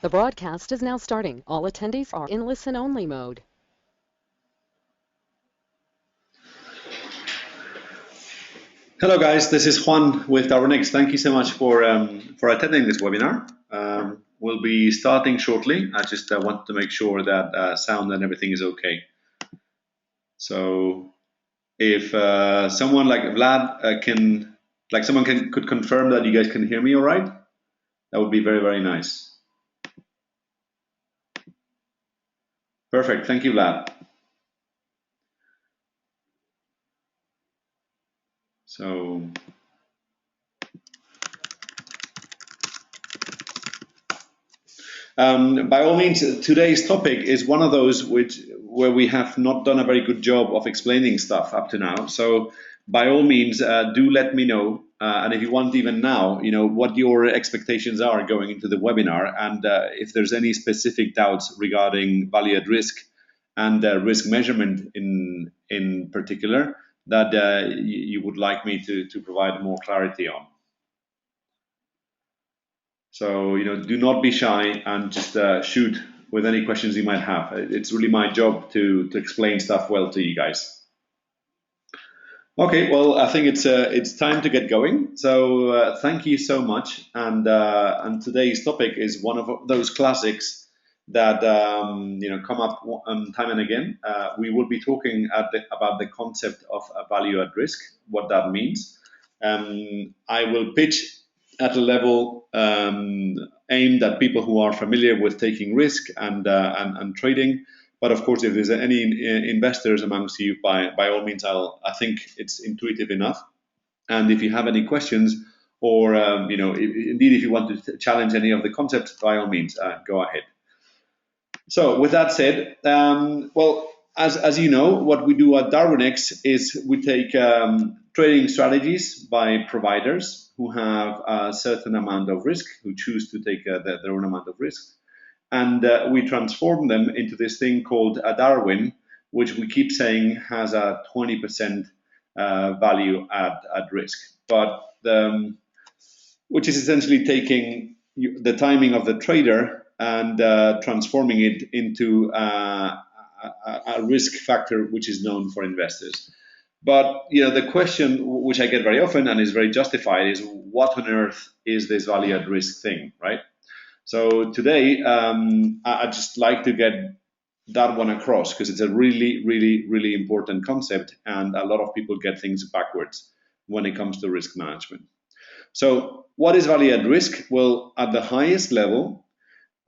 The broadcast is now starting. All attendees are in listen-only mode. Hello guys, this is Juan with Darwinex. Thank you so much for attending this webinar. We'll be starting shortly. I just want to make sure that sound and everything is okay. So if someone like Vlad could confirm that you guys can hear me all right, that would be very, very nice. Perfect, thank you, Vlad. So by all means, today's topic is one of those where we have not done a very good job of explaining stuff up to now. So by all means, do let me know. And if you want even now, what your expectations are going into the webinar, and if there's any specific doubts regarding value at risk and risk measurement in particular that you would like me to provide more clarity on. So, do not be shy and just shoot with any questions you might have. It's really my job to explain stuff well to you guys. Okay, well, I think it's time to get going. So thank you so much. And today's topic is one of those classics that come up time and again. We will be talking about the concept of value at risk, what that means. I will pitch at a level aimed at people who are familiar with taking risk and trading. But of course, if there's any investors amongst you, by all means, I think it's intuitive enough. And if you have any questions, or indeed, if you want to challenge any of the concepts, by all means, go ahead. So, with that said, well, as you know, what we do at Darwinex is we take trading strategies by providers who have a certain amount of risk, who choose to take their own amount of risk. And we transform them into this thing called a Darwin, which we keep saying has a 20% value at risk, but which is essentially taking the timing of the trader and transforming it into a risk factor which is known for investors. But the question which I get very often and is very justified is, what on earth is this value at risk thing, right? So today, I'd just like to get that one across because it's a really, really, really important concept, and a lot of people get things backwards when it comes to risk management. So what is value at risk? Well, at the highest level,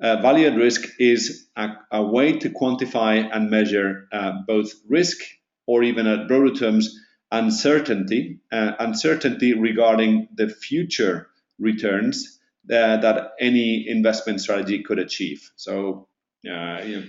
value at risk is a way to quantify and measure both risk, or even at broader terms, uncertainty regarding the future returns that any investment strategy could achieve. So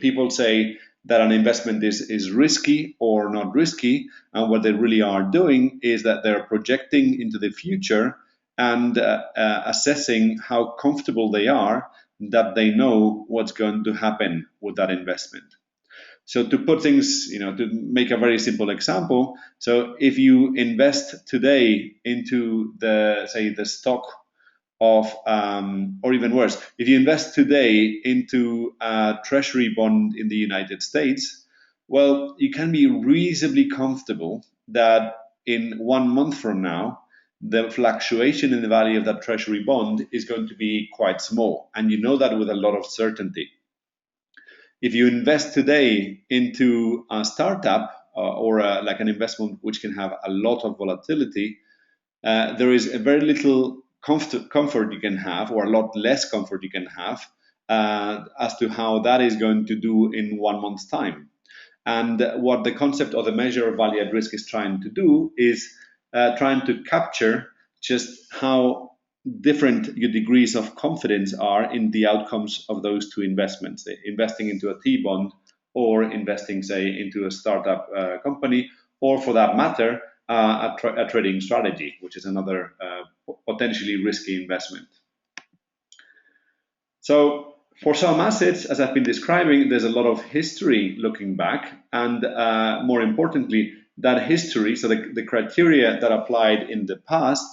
people say that an investment is risky or not risky, and what they really are doing is that they're projecting into the future and assessing how comfortable they are that they know what's going to happen with that investment. So to put things, to make a very simple example, so if you invest today into the stock of, or even worse, if you invest today into a treasury bond in the United States, well, you can be reasonably comfortable that in 1 month from now, the fluctuation in the value of that treasury bond is going to be quite small. And you know that with a lot of certainty. If you invest today into a startup or like an investment which can have a lot of volatility, there is a very little comfort you can have, or a lot less comfort you can have, as to how that is going to do in 1 month's time. And what the concept of the measure of value at risk is trying to do is trying to capture just how different your degrees of confidence are in the outcomes of those two investments, investing into a T-bond or investing, say, into a startup company, or for that matter, a trading strategy, which is another potentially risky investment. So for some assets, as I've been describing, there's a lot of history looking back, and more importantly, that history, so the criteria that applied in the past,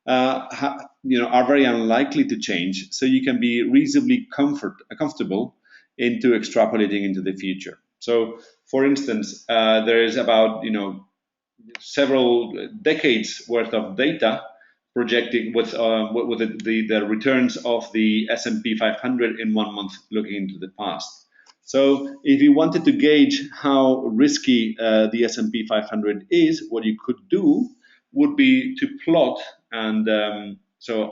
are very unlikely to change. So you can be reasonably comfortable into extrapolating into the future. So, for instance, there is about several decades worth of data projecting with the returns of the S&P 500 in 1 month, looking into the past. So if you wanted to gauge how risky the S&P 500 is, what you could do would be to plot, and so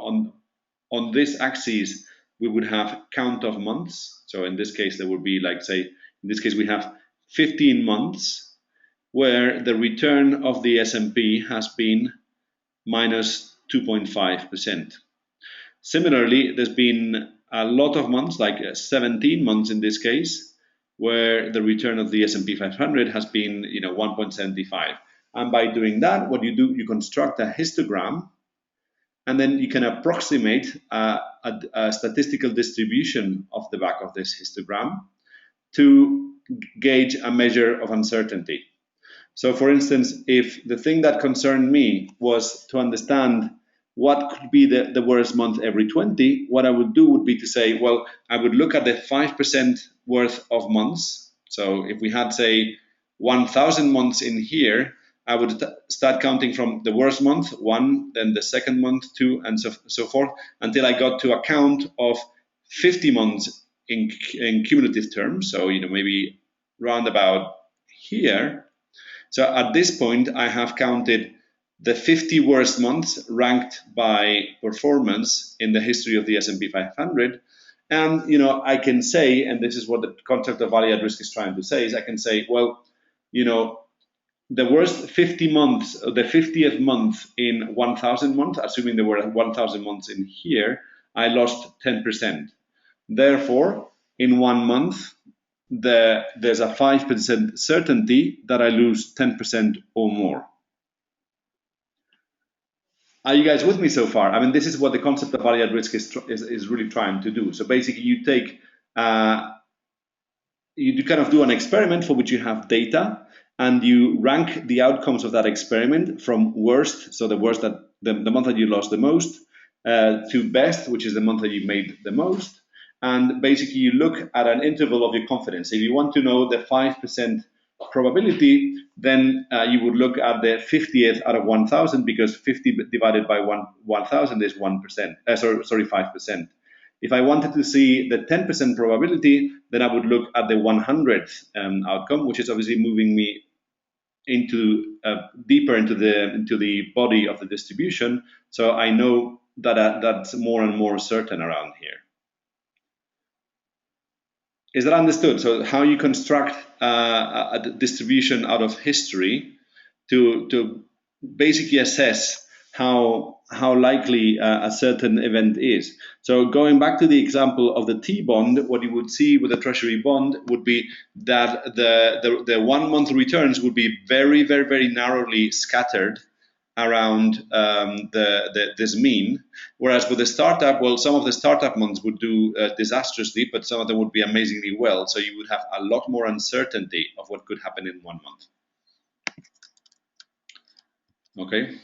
on this axis we would have count of months. So in this case there would be, like, say, in this case we have 15 months where the return of the S&P has been minus 2.5%. Similarly, there's been a lot of months, like 17 months in this case, where the return of the S&P 500 has been 1.75. And by doing that, what you do, you construct a histogram, and then you can approximate a statistical distribution off the back of this histogram to gauge a measure of uncertainty. So, for instance, if the thing that concerned me was to understand what could be the worst month every 20, what I would do would be to say, well, I would look at the 5% worth of months. So if we had, say, 1,000 months in here, I would start counting from the worst month, 1, then the second month, 2, and so forth, until I got to a count of 50 months in cumulative terms. So, maybe round about here. So at this point, I have counted the 50 worst months ranked by performance in the history of the S&P 500. And, I can say, and this is what the concept of value at risk is trying to say, is I can say, well, the worst 50 months, the 50th month in 1,000 months, assuming there were 1,000 months in here, I lost 10%. Therefore, in 1 month, there's a 5% certainty that I lose 10% or more. Are you guys with me so far? I mean, this is what the concept of value at risk is really trying to do. So basically, you take, you kind of do an experiment for which you have data, and you rank the outcomes of that experiment from worst, so the worst, that the month that you lost the most, to best, which is the month that you made the most. And basically, you look at an interval of your confidence. If you want to know the 5% probability, then you would look at the 50th out of 1,000, because 50 divided by 1,000 is 1%. 5%. If I wanted to see the 10% probability, then I would look at the 100th outcome, which is obviously moving me into deeper into the body of the distribution. So I know that that's more and more certain around here. Is that understood? So how you construct a distribution out of history to basically assess how likely a certain event is. So going back to the example of the T-bond, what you would see with a treasury bond would be that the 1 month returns would be very, very, very narrowly scattered around this mean, whereas with the startup, well, some of the startup months would do disastrously, but some of them would be amazingly well. So you would have a lot more uncertainty of what could happen in 1 month. Okay.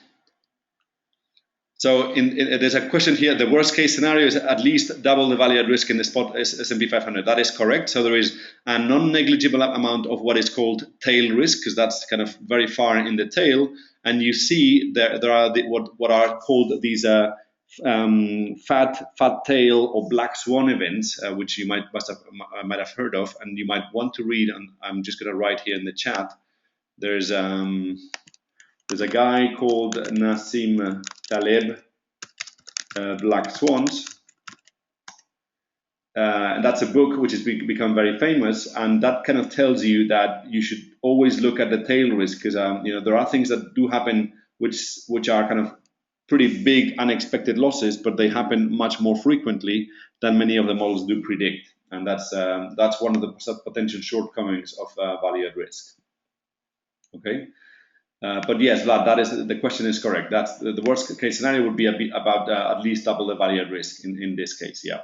So there's a question here. The worst case scenario is at least double the value at risk in the spot S&P 500. That is correct. So there is a non-negligible amount of what is called tail risk, because that's kind of very far in the tail. And you see there are what are called these fat tail or black swan events, which you might have heard of, and you might want to read. And I'm just going to write here in the chat. There's a guy called Nassim Taleb, Black Swans. And that's a book which has become very famous, and that kind of tells you that you should always look at the tail risk, because there are things that do happen which are kind of pretty big unexpected losses, but they happen much more frequently than many of the models do predict, and that's one of the potential shortcomings of value at risk. Okay. But yes, that is the question is correct. That's the worst case scenario would be about at least double the value at risk in this case. Yeah.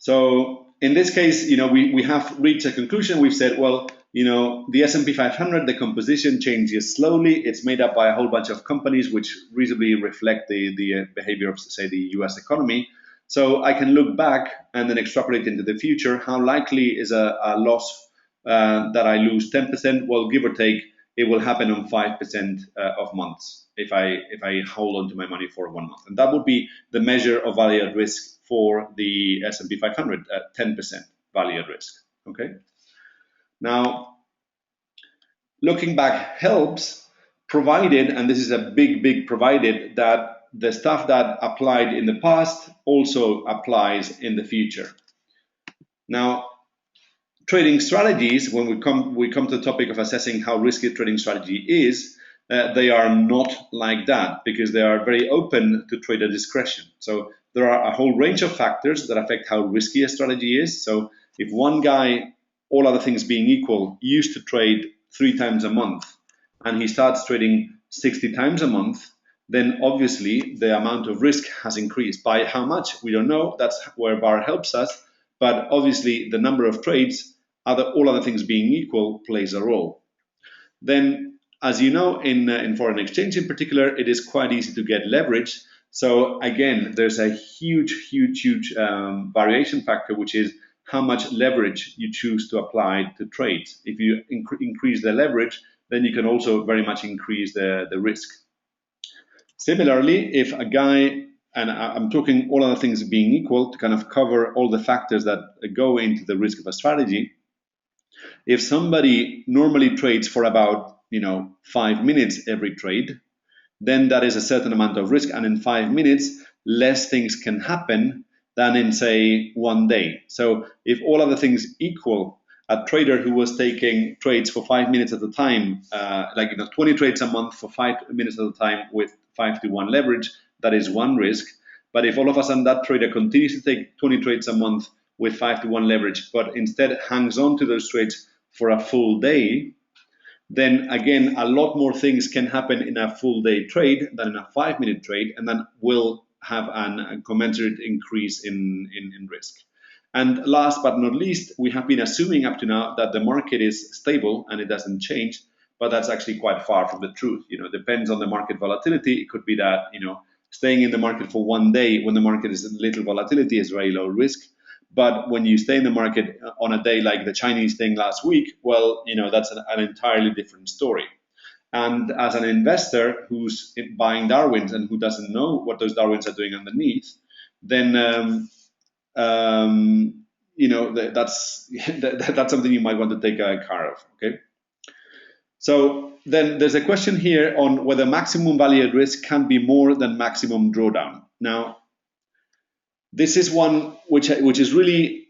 So in this case, we have reached a conclusion. We've said, well, the S&P 500, the composition changes slowly. It's made up by a whole bunch of companies which reasonably reflect the behavior of, say, the US economy. So I can look back and then extrapolate into the future. How likely is a loss that I lose 10%? Well, give or take, it will happen on 5% of months if I hold on to my money for 1 month. And that would be the measure of value at risk for the S&P 500 at 10% value at risk. Okay. Now, looking back helps, provided, and this is a big provided, that the stuff that applied in the past also applies in the future. Now, trading strategies, when we come to the topic of assessing how risky a trading strategy is, they are not like that because they are very open to trader discretion. So there are a whole range of factors that affect how risky a strategy is. So if one guy, all other things being equal, used to trade 3 times a month and he starts trading 60 times a month, then obviously the amount of risk has increased. By how much, we don't know. That's where VaR helps us. But obviously the number of trades, all other things being equal, plays a role. Then, as you know, in foreign exchange in particular, it is quite easy to get leverage. So again, there's a huge variation factor, which is how much leverage you choose to apply to trades. If you increase the leverage, then you can also very much increase the risk. Similarly, if a guy, and I'm talking all other things being equal to kind of cover all the factors that go into the risk of a strategy, if somebody normally trades for about 5 minutes every trade, then that is a certain amount of risk, and in 5 minutes less things can happen than in, say, 1 day. So if all other things equal, a trader who was taking trades for 5 minutes at a time, 20 trades a month for 5 minutes at a time with 5-to-1 leverage, that is one risk. But if all of a sudden that trader continues to take 20 trades a month with 5-to-1 leverage, but instead hangs on to those trades for a full day, then again, a lot more things can happen in a full day trade than in a 5-minute trade, and then will have a commensurate increase in risk. And last but not least, we have been assuming up to now that the market is stable and it doesn't change, but that's actually quite far from the truth. It depends on the market volatility. It could be that, staying in the market for 1 day when the market is little volatility is very low risk. But when you stay in the market on a day like the Chinese thing last week, well, that's an entirely different story. And as an investor who's buying Darwins and who doesn't know what those Darwins are doing underneath, then that's something you might want to take care of. Okay. So then there's a question here on whether maximum value at risk can be more than maximum drawdown. Now, this is one which is really,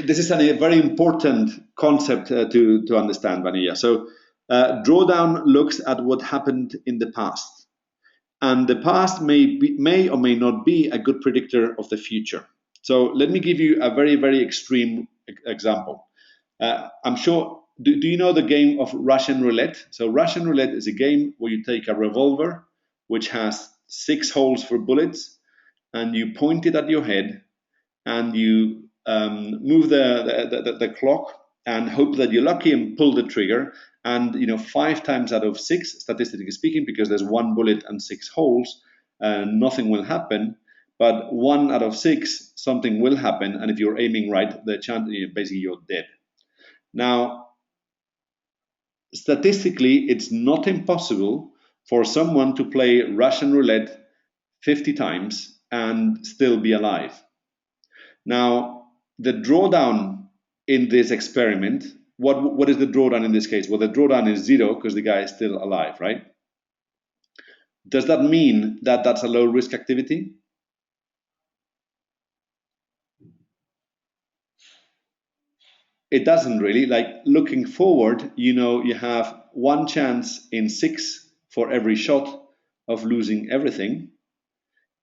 this is a very important concept to understand, Vanilla. So drawdown looks at what happened in the past, and the past may or may not be a good predictor of the future. So let me give you a very extreme example. I'm sure, do you know the game of Russian roulette? So Russian roulette is a game where you take a revolver which has 6 holes for bullets, and you point it at your head, and you move the clock and hope that you're lucky and pull the trigger. And 5 times out of 6, statistically speaking, because there's 1 bullet and 6 holes, nothing will happen. But 1 out of 6, something will happen. And if you're aiming right, the chance, basically you're dead. Now, statistically, it's not impossible for someone to play Russian roulette 50 times and still be alive. Now, the drawdown in this experiment, what is the drawdown in this case? Well, the drawdown is 0 because the guy is still alive, right? Does that mean that that's a low risk activity? It doesn't really. Like, looking forward, you have 1 chance in 6 for every shot of losing everything.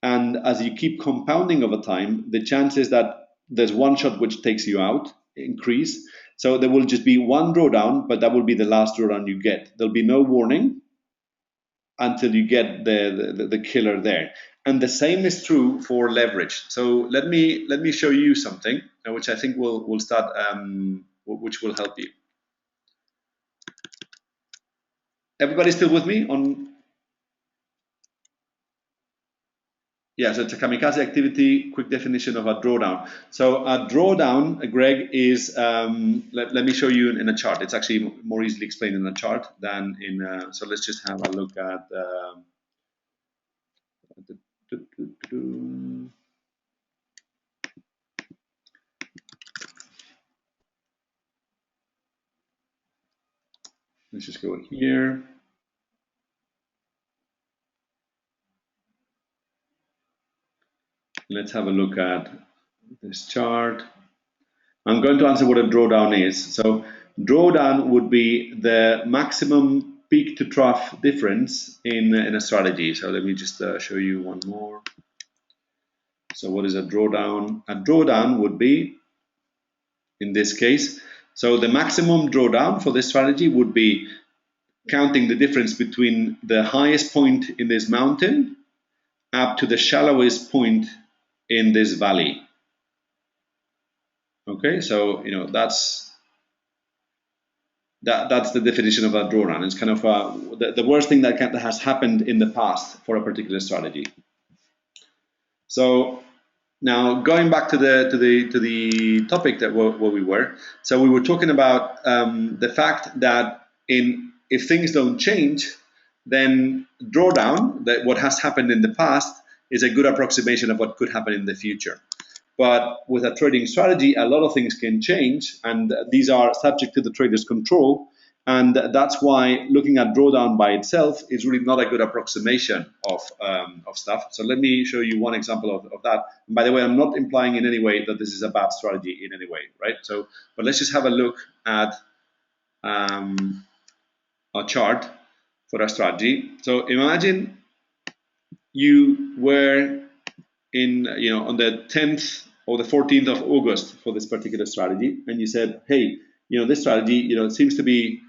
And as you keep compounding over time, the chances that there's 1 shot which takes you out increase. So there will just be 1 drawdown, but that will be the last drawdown you get. There'll be no warning until you get the killer there. And the same is true for leverage. So let me show you something which I think will start, which will help you. everybody still with me on? Yeah, so it's a kamikaze activity, quick definition of a drawdown. So a drawdown, Greg, is, let me show you in a chart. It's actually more easily explained in a chart than in, so let's just have a look at, let's just go here. Let's have a look at this chart. I'm going to answer what a drawdown is. So drawdown would be the maximum peak to trough difference in a strategy. So let me just show you one more. So what is a drawdown? A drawdown would be, in this case, so the maximum drawdown for this strategy would be counting the difference between the highest point in this mountain up to the shallowest point in this valley. Okay, so that's the definition of a drawdown. It's kind of the worst thing that has happened in the past for a particular strategy. So now going back to the topic that where we were. So we were talking about the fact that if things don't change, then drawdown, that what has happened in the past, is a good approximation of what could happen in the future. But with a trading strategy, a lot of things can change, and these are subject to the trader's control. And that's why looking at drawdown by itself is really not a good approximation of stuff. So let me show you one example of that. And by the way, I'm not implying in any way that this is a bad strategy in any way, right? So, but let's just have a look at a chart for a strategy. So imagine you were on the 10th or the 14th of August for this particular strategy, and you said, hey, this strategy, it seems to be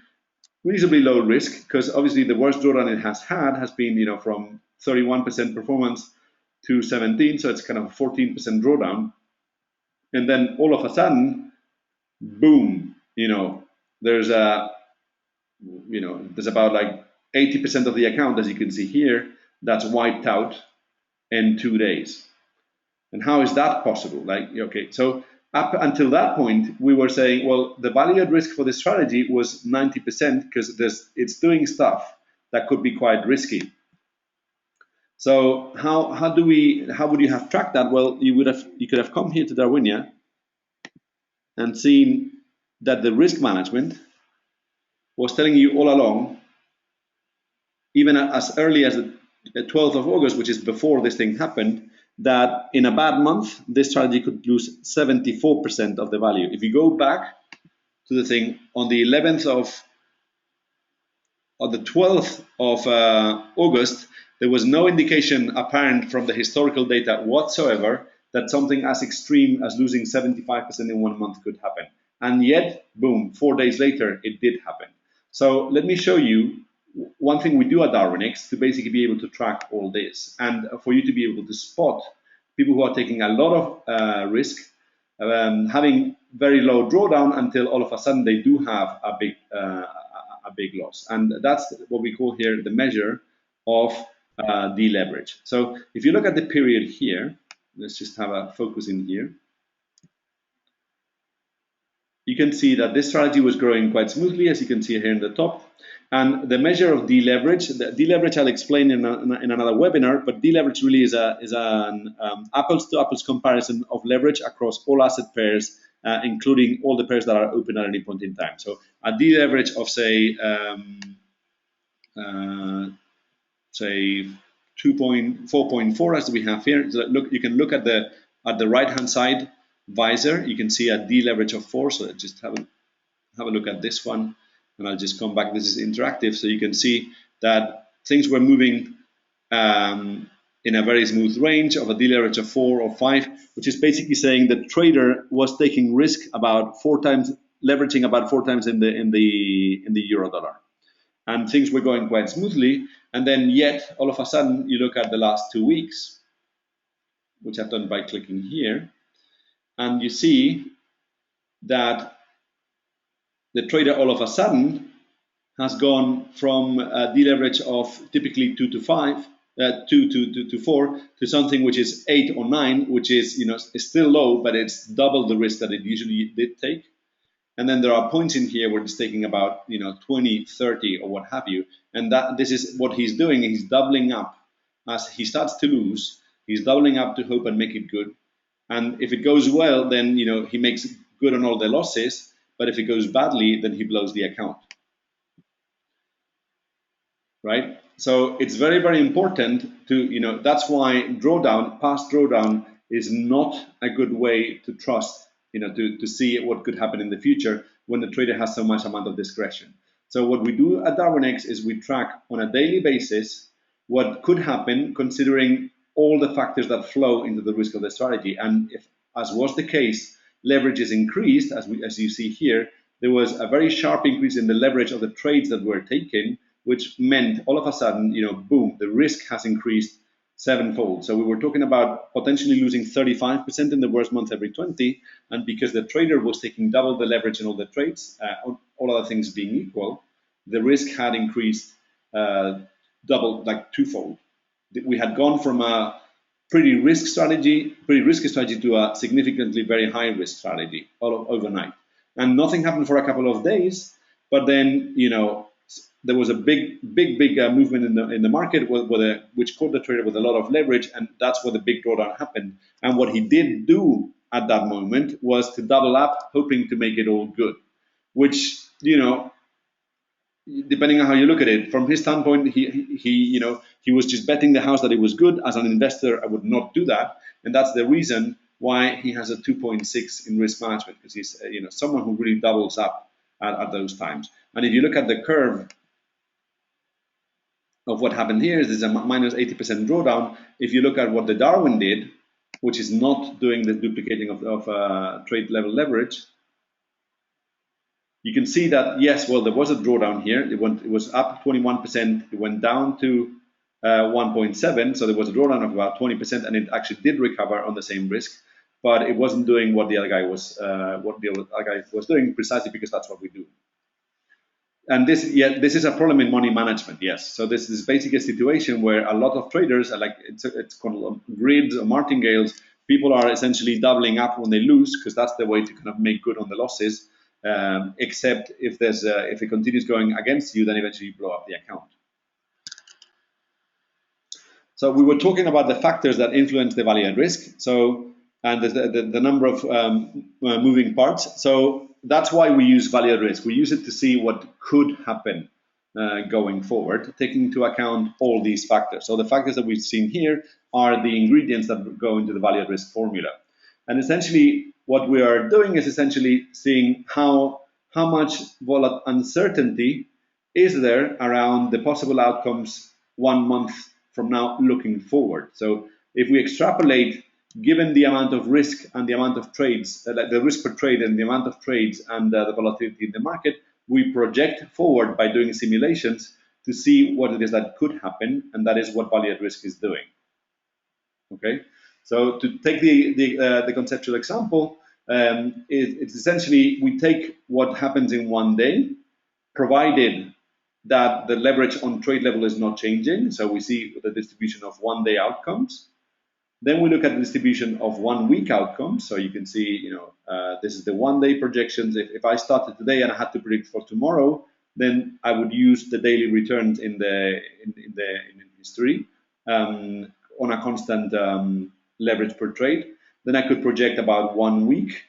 reasonably low risk, because obviously the worst drawdown it has been, from 31% performance to 17, so it's kind of 14% drawdown. And then all of a sudden, boom, there's about like 80% of the account, as you can see here, that's wiped out in 2 days. And how is that possible? Okay, so up until that point, we were saying, well, the value at risk for this strategy was 90% because it's doing stuff that could be quite risky. So how would you have tracked that? Well, you could have come here to Darwinia and seen that the risk management was telling you all along, even as early as the 12th of August, which is before this thing happened, that in a bad month, this strategy could lose 74% of the value. If you go back to the thing on the 11th or the 12th of August, there was no indication apparent from the historical data whatsoever that something as extreme as losing 75% in 1 month could happen. And yet, boom, 4 days later, it did happen. So let me show you one thing we do at Darwinex to basically be able to track all this, and for you to be able to spot people who are taking a lot of risk, having very low drawdown until all of a sudden they do have a big loss. And that's what we call here the measure of deleverage. So if you look at the period here, let's just have a focus in here. You can see that this strategy was growing quite smoothly, as you can see here in the top. And the measure of deleverage I'll explain in another webinar, but deleverage really is an apples-to-apples comparison of leverage across all asset pairs, including all the pairs that are open at any point in time. So a deleverage of, say 4.4 as we have here. So look, you can look at the right-hand side visor. You can see a deleverage of 4. So just have a look at this one. And I'll just come back. This is interactive, so you can see that things were moving in a very smooth range of a deleverage of 4 or 5, which is basically saying the trader was taking risk about 4 times, leveraging about 4 times in the euro dollar, and things were going quite smoothly. And then yet all of a sudden you look at the last 2 weeks, which I've done by clicking here, and you see that the trader all of a sudden has gone from a deleverage of typically 2 to 4 to something which is 8 or 9, which is is still low, but it's double the risk that it usually did take. And then there are points in here where it's taking about 20, 30 or what have you, and that this is what he's doing. He's doubling up as he starts to lose. He's doubling up to hope and make it good. And if it goes well, then he makes good on all the losses. But if it goes badly, then he blows the account. Right? So it's very, very important to, that's why past drawdown is not a good way to trust, to see what could happen in the future when the trader has so much amount of discretion. So what we do at Darwinex is we track on a daily basis what could happen considering all the factors that flow into the risk of the strategy. And if, as was the case, leverage is increased, as you see here, there was a very sharp increase in the leverage of the trades that were taken, which meant all of a sudden, boom, the risk has increased sevenfold. So we were talking about potentially losing 35% in the worst month every 20, and because the trader was taking double the leverage in all the trades, all other things being equal, the risk had increased double, like twofold. We had gone from a pretty risky strategy to a significantly very high risk strategy overnight. And nothing happened for a couple of days, but then there was a big movement in the market which caught the trader with a lot of leverage, and that's where the big drawdown happened. And what he did do at that moment was to double up, hoping to make it all good, which depending on how you look at it, from his standpoint, he was just betting the house that it was good. As an investor, I would not do that, and that's the reason why he has a 2.6 in risk management, because he's someone who really doubles up at those times. And if you look at the curve of what happened here, is there's a minus 80% drawdown. If you look at what the Darwin did, which is not doing the duplicating of trade level leverage, you can see that, yes, well, there was a drawdown here. It was up 21%. It went down to 1.7. So there was a drawdown of about 20%, and it actually did recover on the same risk, but it wasn't doing what the other guy was doing, precisely because that's what we do. And this is a problem in money management, yes. So this is basically a situation where a lot of traders are like, it's called grids or martingales. People are essentially doubling up when they lose, because that's the way to kind of make good on the losses. Except if it continues going against you, then eventually you blow up the account. So we were talking about the factors that influence the value at risk. So, and the number of moving parts. So that's why we use value at risk. We use it to see what could happen going forward, taking into account all these factors. So the factors that we've seen here are the ingredients that go into the value at risk formula. And essentially, what we are doing is essentially seeing how much uncertainty is there around the possible outcomes 1 month from now looking forward. So if we extrapolate, given the amount of risk and the amount of trades, the risk per trade and the amount of trades and the volatility in the market, we project forward by doing simulations to see what it is that could happen, and that is what value at risk is doing. Okay. So to take the conceptual example, it's essentially we take what happens in 1 day, provided that the leverage on trade level is not changing. So we see the distribution of 1 day outcomes. Then we look at the distribution of 1 week outcomes. So you can see, this is the 1 day projections. If I started today and I had to predict for tomorrow, then I would use the daily returns in history on a constant leverage per trade. Then I could project about 1 week.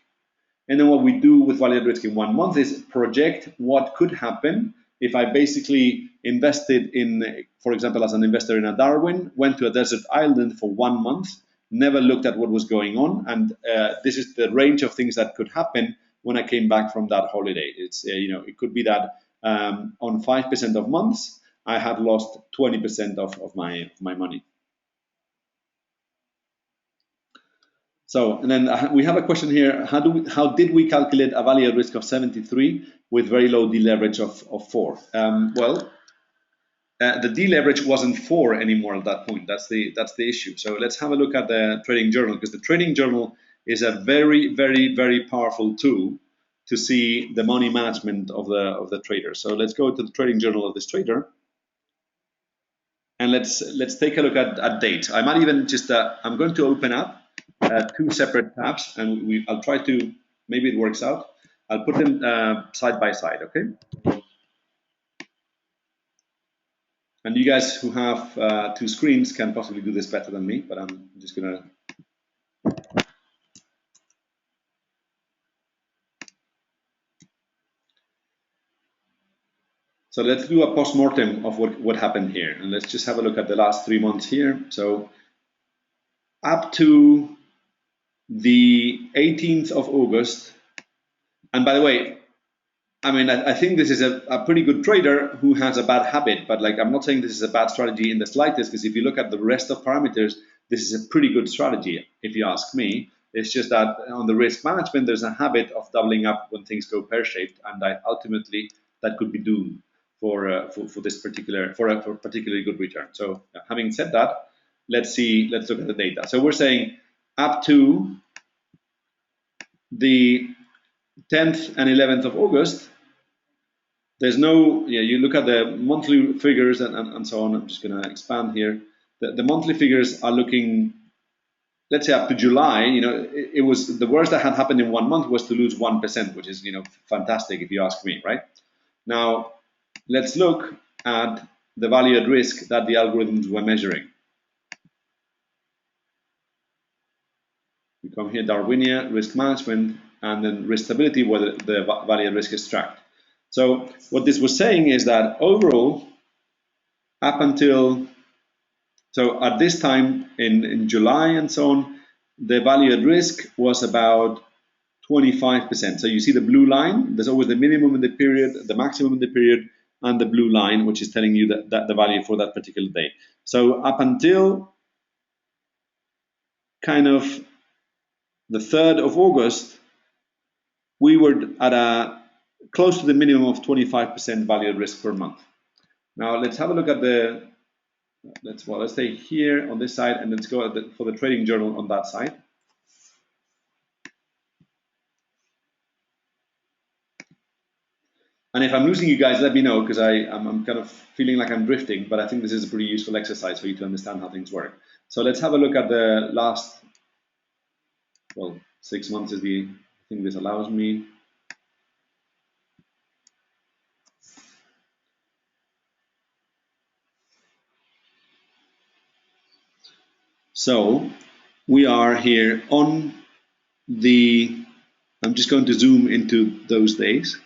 And then what we do with value at risk in 1 month is project what could happen if I basically invested in, for example, as an investor in a Darwin, went to a desert island for 1 month, never looked at what was going on. And this is the range of things that could happen when I came back from that holiday. It's, it could be that on 5% of months, I had lost 20% of my money. So, and then we have a question here. How did we calculate a value at risk of 73 with very low deleverage of 4? The deleverage wasn't 4 anymore at that point. That's the issue. So let's have a look at the trading journal, because the trading journal is a very, very, very powerful tool to see the money management of the trader. So let's go to the trading journal of this trader, and let's take a look at dates. I might even just I'm going to open up two separate tabs, and I'll try to, maybe it works out. I'll put them side by side, okay? And you guys who have two screens can possibly do this better than me, but I'm just gonna. So let's do a post-mortem of what happened here. And let's just have a look at the last 3 months here. So up to the 18th of August, and by the way, I mean, I think this is a pretty good trader who has a bad habit, but like, I'm not saying this is a bad strategy in the slightest, because if you look at the rest of parameters, this is a pretty good strategy, if you ask me. It's just that on the risk management, there's a habit of doubling up when things go pear-shaped, and ultimately that could be doomed for this particular, for a particularly good return. So having said that, let's look at the data. So we're saying up to the 10th and 11th of August, there's no, you look at the monthly figures and so on. I'm just going to expand here. The monthly figures are looking, let's say up to July, it was the worst that had happened in 1 month was to lose 1%, which is, fantastic if you ask me, right? Now, let's look at the value at risk that the algorithms were measuring. We come here, Darwinex, risk management, and then risk stability, where the value at risk is tracked. So what this was saying is that overall, up until, so at this time in July and so on, the value at risk was about 25%. So you see the blue line, there's always the minimum in the period, the maximum in the period, and the blue line, which is telling you that the value for that particular day. So up until kind of the 3rd of August, we were at close to the minimum of 25% value at risk per month. Now let's have a look at the, let's stay here on this side, and let's go for the trading journal on that side. And if I'm losing you guys, let me know, because I'm kind of feeling like I'm drifting, but I think this is a pretty useful exercise for you to understand how things work. So let's have a look at the last, well, 6 months is the thing this allows me. So we are here on the, I'm just going to zoom into those days.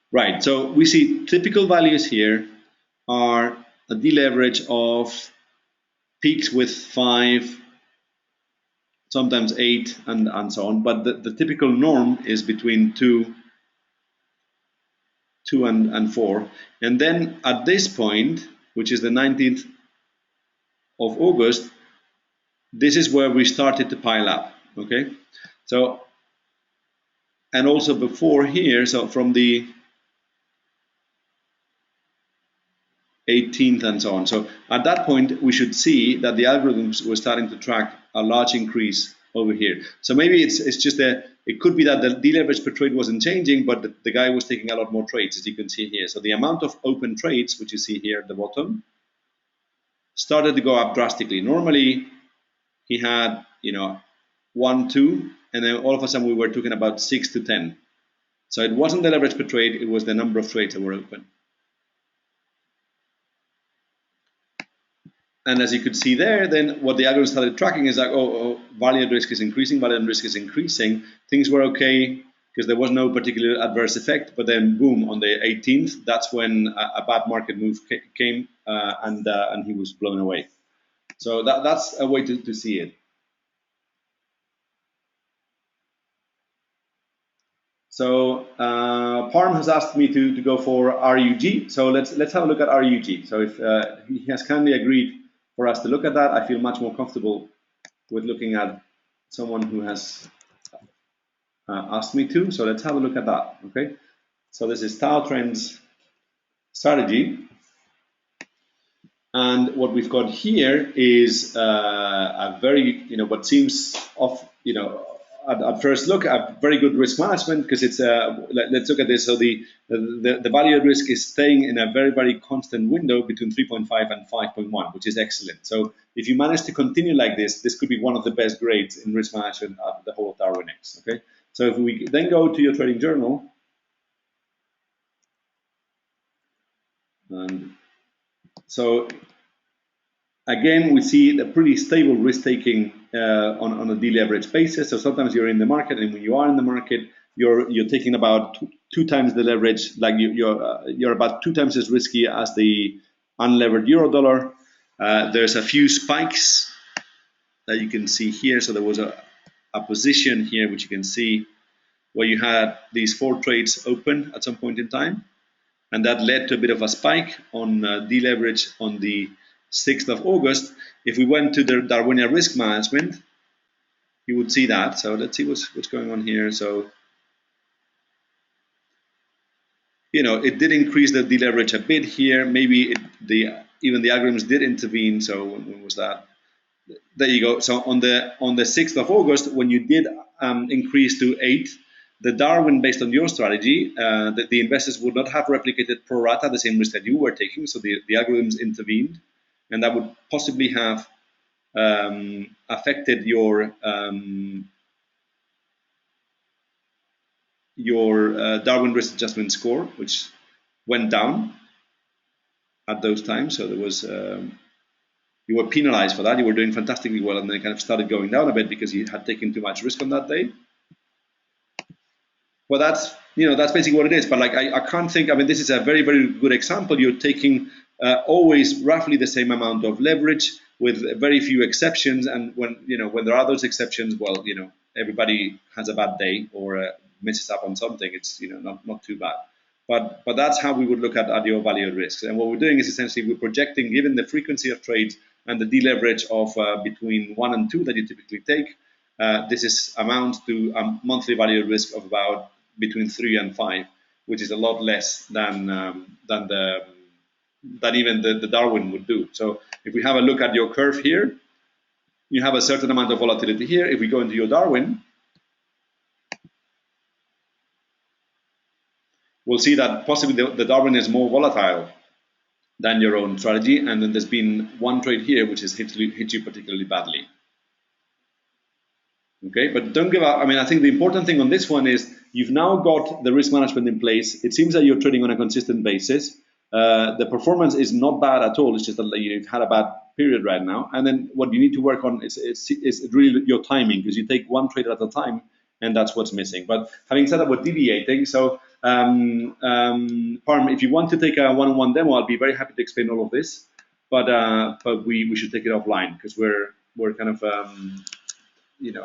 Right, so we see typical values here are a deleverage of peaks with 5, sometimes 8, and so on. But the typical norm is between 2 and 4. And then at this point, which is the 19th of August, this is where we started to pile up, okay? So, and also before here, so from the 18th and so on. So at that point, we should see that the algorithms were starting to track a large increase over here. So maybe it's just it could be that the deleverage per trade wasn't changing, but the guy was taking a lot more trades, as you can see here. So the amount of open trades, which you see here at the bottom, started to go up drastically. Normally, he had, 1, 2, and then all of a sudden we were talking about 6 to 10. So it wasn't the leverage per trade, it was the number of trades that were open. And as you could see there, then what the algorithm started tracking is like, oh, value at risk is increasing, value at risk is increasing. Things were okay because there was no particular adverse effect, but then boom, on the 18th, that's when a bad market move came and he was blown away. So that's a way to see it. So Parm has asked me to go for RUG. So let's have a look at RUG. So if he has kindly agreed for us to look at that, I feel much more comfortable with looking at someone who has asked me to. So let's have a look at that. Okay. So this is Tao Trends strategy. And what we've got here is a very, what seems off, at first look, a very good risk management, because it's let's look at this. So the value at risk is staying in a very, very constant window between 3.5 and 5.1, which is excellent. So if you manage to continue like this could be one of the best grades in risk management of the whole of Darwinex. Okay. So if we then go to your trading journal, and so again, we see a pretty stable risk-taking on a deleveraged basis. So sometimes you're in the market, and when you are in the market, you're taking about two times the leverage. Like you're about 2 times as risky as the unlevered euro dollar. There's a few spikes that you can see here. So there was a position here, which you can see, where you had these 4 trades open at some point in time, and that led to a bit of a spike on deleverage on the 6th of August. If we went to the Darwinian risk management, you would see that. So let's see what's going on here. So, it did increase the deleverage a bit here. Maybe even the algorithms did intervene. So when was that? There you go. So on the 6th of August, when you did increase to 8, the Darwin, based on your strategy, that the investors would not have replicated pro rata the same risk that you were taking. So the algorithms intervened, and that would possibly have affected your Darwin risk adjustment score, which went down at those times. So there was you were penalized for that. You were doing fantastically well, and then it kind of started going down a bit because you had taken too much risk on that day. Well, that's basically what it is. But like I can't think. I mean, this is a very, very good example. You're taking always roughly the same amount of leverage with very few exceptions. And when there are those exceptions, well, everybody has a bad day or misses up on something. It's not too bad. But that's how we would look at your value at risk. And what we're doing is essentially we're projecting, given the frequency of trades and the deleverage of between 1 and 2 that you typically take, this amounts to a monthly value at risk of about between 3 and 5, which is a lot less than even the Darwin would do. So if we have a look at your curve here, you have a certain amount of volatility here. If we go into your Darwin, we'll see that possibly the Darwin is more volatile than your own strategy, and then there's been one trade here which has hit you particularly badly. Okay, but don't give up. I mean, I think the important thing on this one is you've now got the risk management in place. It seems that you're trading on a consistent basis. The performance is not bad at all. It's just that you've had a bad period right now. And then what you need to work on is really your timing, because you take one trade at a time, and that's what's missing. But having said that, we're deviating. So, Parm, if you want to take a one-on-one demo, I'll be very happy to explain all of this. But we should take it offline, because we're kind of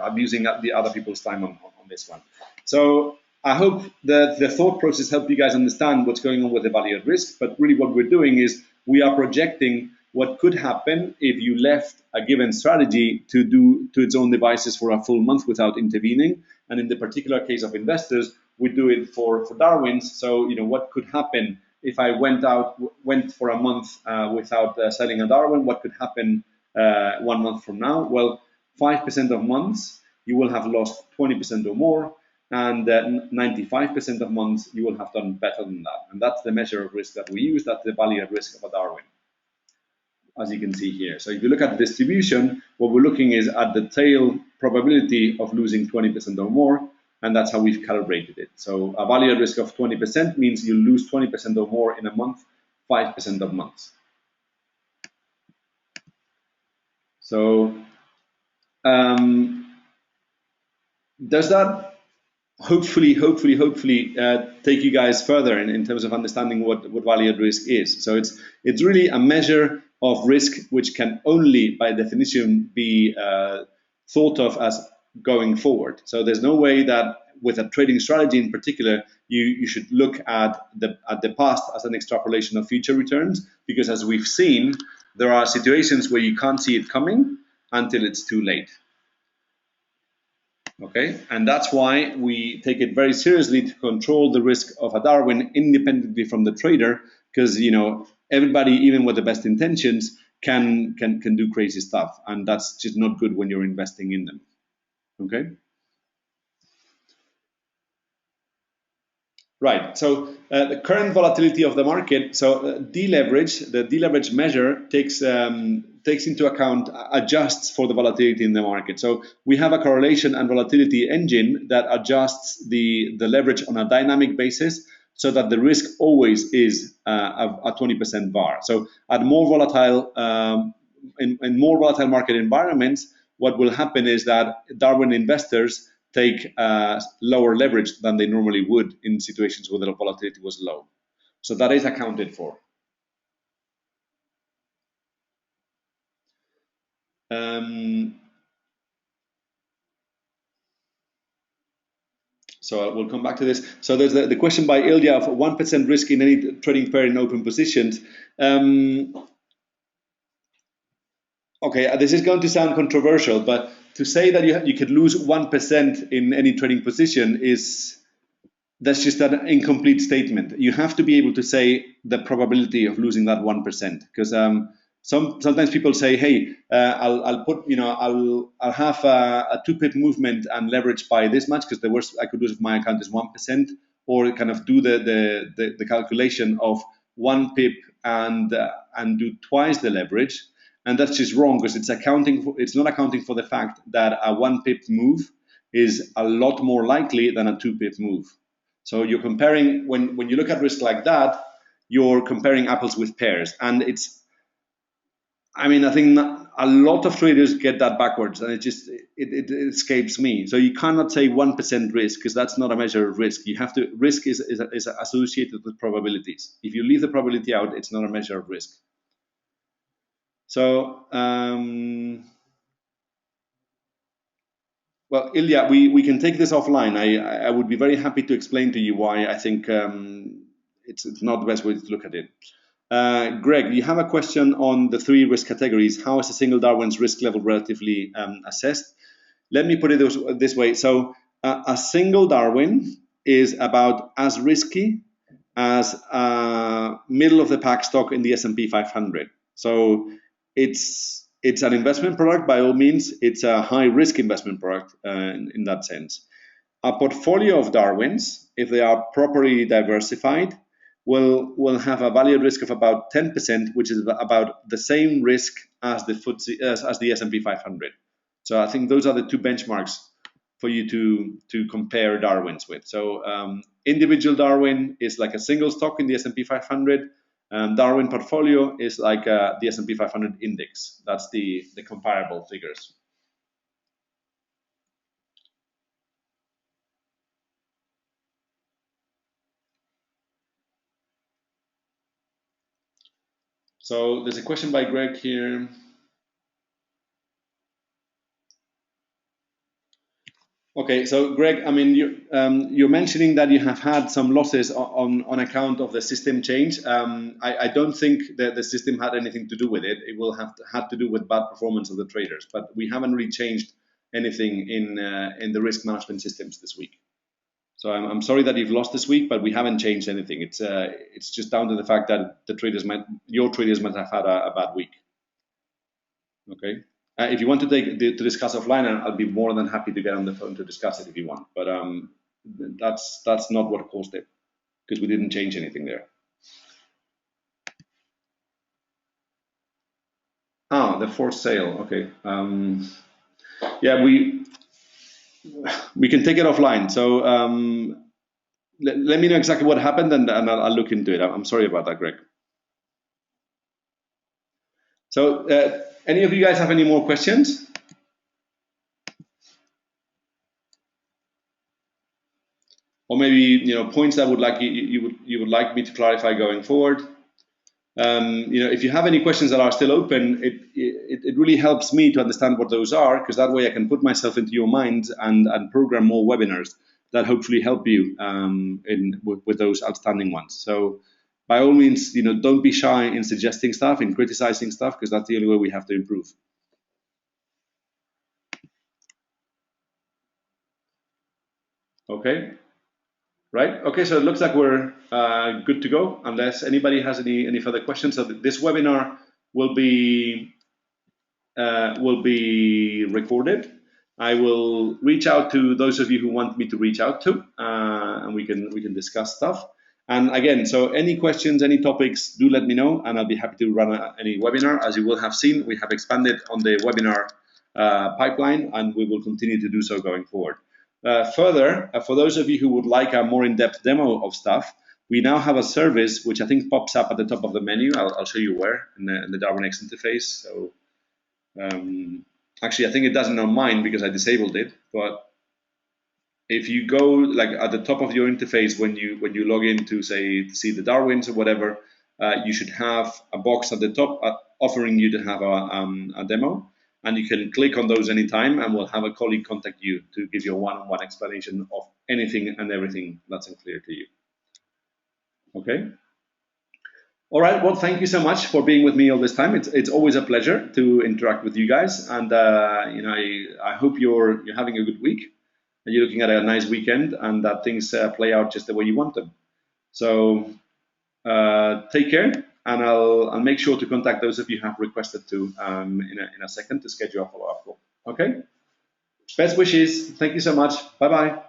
abusing the other people's time on this one. So I hope that the thought process helped you guys understand what's going on with the value at risk. But really what we're doing is we are projecting what could happen if you left a given strategy to do to its own devices for a full month without intervening. And in the particular case of investors, we do it for Darwin's. So what could happen if I went for a month without selling a Darwin? What could happen 1 month from now? Well, 5% of months you will have lost 20% or more, and 95% of months you will have done better than that. And that's the measure of risk that we use. That's the value at risk of a Darwin, as you can see here. So if you look at the distribution, what we're looking is at the tail probability of losing 20% or more, and that's how we've calibrated it. So a value at risk of 20% means you lose 20% or more in a month, 5% of months. So does that hopefully take you guys further in terms of understanding what value at risk is? So it's really a measure of risk which can only, by definition, be thought of as going forward. So there's no way that with a trading strategy in particular, you should look at the past as an extrapolation of future returns, because as we've seen, there are situations where you can't see it coming until it's too late. Okay, and that's why we take it very seriously to control the risk of a Darwin independently from the trader, because everybody, even with the best intentions, can do crazy stuff, and that's just not good when you're investing in them. Okay. Right. So the current volatility of the market. So deleverage, the deleverage measure takes into account, adjusts for the volatility in the market. So we have a correlation and volatility engine that adjusts the leverage on a dynamic basis, so that the risk always is a 20% VaR. So at more volatile in more volatile market environments, what will happen is that Darwin investors take lower leverage than they normally would in situations where the volatility was low. So that is accounted for. So we'll come back to this. So there's the question by Ilya of 1% risk in any trading pair in open positions. Okay, this is going to sound controversial, but to say that you could lose 1% in any trading position that's just an incomplete statement. You have to be able to say the probability of losing that 1%, because sometimes people say, hey, I'll put, I'll have a 2-pip movement and leverage by this much, because the worst I could lose if my account is 1%, or kind of do the calculation of 1 pip and do twice the leverage. And that's just wrong, because it's not accounting for the fact that a 1 pip move is a lot more likely than a 2-pip move. So you're comparing, when you look at risk like that, you're comparing apples with pears. And I think a lot of traders get that backwards, and it escapes me. So you cannot say 1% risk, because that's not a measure of risk. You have to, risk is associated with probabilities. If you leave the probability out, it's not a measure of risk. So, well, Ilya, we can take this offline. I would be very happy to explain to you why I think it's not the best way to look at it. Greg, you have a question on the 3 risk categories. How is a single Darwin's risk level relatively assessed? Let me put it this way. So a single Darwin is about as risky as a middle of the pack stock in the S&P 500. So it's an investment product by all means. It's a high risk investment product in that sense. A portfolio of Darwins, if they are properly diversified, will have a value risk of about 10%, which is about the same risk as the FTSE, as the S&P 500. So I think those are the 2 benchmarks for you to compare Darwins with. So individual Darwin is like a single stock in the S&P 500. Darwin portfolio is like the S&P 500 index. That's the comparable figures. So there's a question by Greg here. Okay, so Greg, you're mentioning that you have had some losses on account of the system change. I don't think that the system had anything to do with it. It will have to do with bad performance of the traders. But we haven't really changed anything in the risk management systems this week. So I'm sorry that you've lost this week, but we haven't changed anything. It's just down to the fact that your traders might have had a bad week. Okay. If you want to discuss offline, I'll be more than happy to get on the phone to discuss it if you want. But that's not what caused it, because we didn't change anything there. The forced sale. Okay. Yeah, we can take it offline. So let me know exactly what happened, and I'll look into it. I'm sorry about that, Greg. So any of you guys have any more questions? Or maybe points that you would like me to clarify going forward. If you have any questions that are still open, it really helps me to understand what those are, because that way I can put myself into your minds and program more webinars that hopefully help you with those outstanding ones. So by all means, don't be shy in suggesting stuff, in criticizing stuff, because that's the only way we have to improve. Okay. Right. Okay. So it looks like we're good to go, unless anybody has any further questions. So this webinar will be recorded. I will reach out to those of you who want me to reach out to, and we can discuss stuff. And again, so any questions, any topics, do let me know, and I'll be happy to run any webinar. As you will have seen, we have expanded on the webinar pipeline, and we will continue to do so going forward. Further, for those of you who would like a more in-depth demo of stuff, we now have a service which I think pops up at the top of the menu. I'll show you where in the Darwinex interface. So actually, I think it doesn't on mine because I disabled it. But if you go like at the top of your interface when you log in to say to see the Darwins or whatever, you should have a box at the top offering you to have a demo, and you can click on those anytime, and we'll have a colleague contact you to give you a one-on-one explanation of anything and everything that's unclear to you. Okay. All right. Well, thank you so much for being with me all this time. It's always a pleasure to interact with you guys, and I hope you're having a good week, and you're looking at a nice weekend, and that things play out just the way you want them. So take care, and I'll make sure to contact those of you who have requested to in a second to schedule a follow-up call. Okay. Best wishes. Thank you so much. Bye bye.